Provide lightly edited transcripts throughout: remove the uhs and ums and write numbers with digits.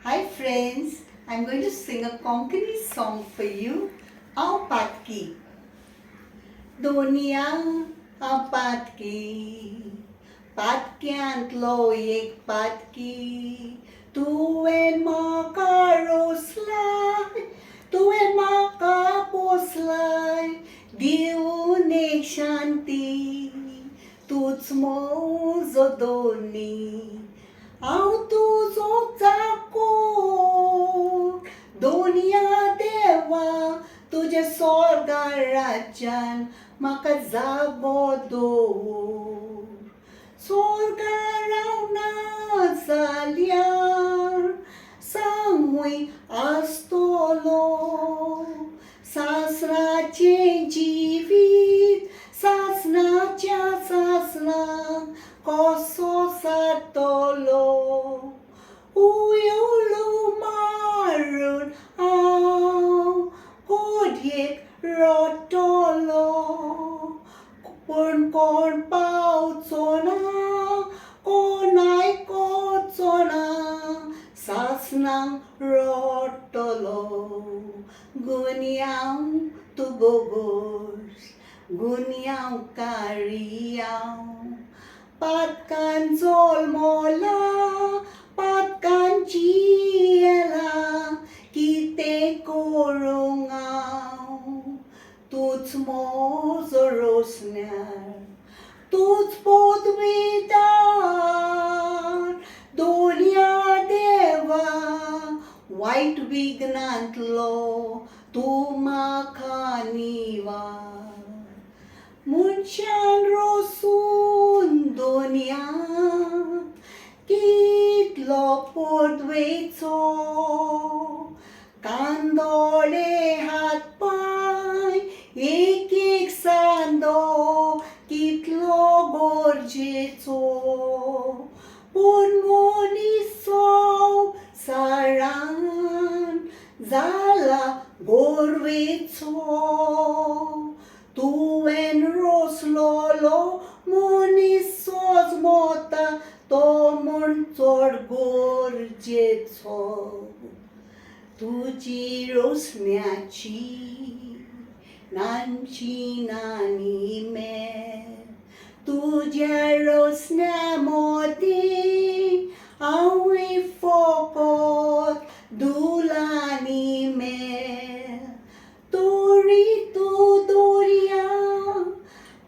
Hi friends, I'm going to sing a Konkani song for you. Ao Patki. दुनिया पातकी पातक्यांतलो एक पातकी तुवें म्हाका रोसलाय तुवें म्हाका पोसलाय दिवन एक शांती तूच म्हजो दोनी हांव तुजो चाको दोनया देवा तुझे स्वर्गा राज्यान म्हाका जागो दवर स्वर्गा रावना जाल्यार सांगूय आसतलो सासराचें जिवीत सासणाच्या सासणाक कसो सारतलो उयलो मारून हांव कोडयेक रडटलो पूण कोण पावचो ना कोण आयकोचो ना सासणांक रडटलो गुन्यांव तुगो गोश गुन्यांव कारियांव पातकान जल्मला पातकान जियेला कितें करूंक हांव तूच म्हजो रोसण्यार तूच पोदवीदार दोनया देवा वायट विघ्नांतलो तूं म्हाका निवार मनशान रोसून दोनया कितलो पोदवेचो कांदोळे हात पाय एक एक सांदो कितलो गरजेचो पूण मनीसो सारान जाला गोरवेचो तुवें रोसलोलो मनीसोच मोता तो म्हूण चड गरजेचो तुजी रोसण्याची नानची नानी मेर तुज्या रोसण्या मोती हांवें फकत दुलानी मेर तोरी तूं दोरया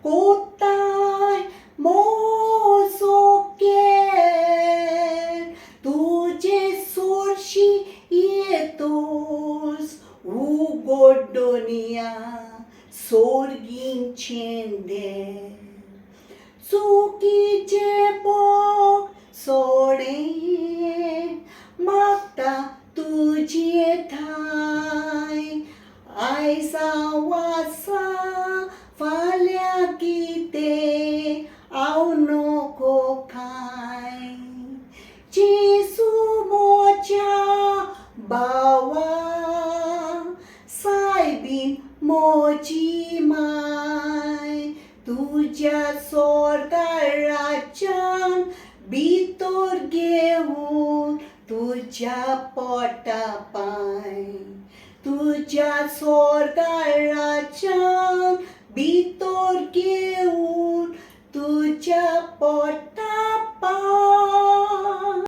कोताय मोसो केर तुजे सोरशी येतोस उगोडोनिया सोर्गींचें देर चुकीचे बोग सोडें मागता तुजी थाय आयज हांव आसा फाल्यां कितें हांव नोको खाय जेसू मोच्या बावा सायबीन मोची माय तुज्या स्वर्गा राज्यान भितर घेवन तुज्या पोटा पाय तुज्या स्वर्गा राज्यान भितर घेवन तुज्या पोटा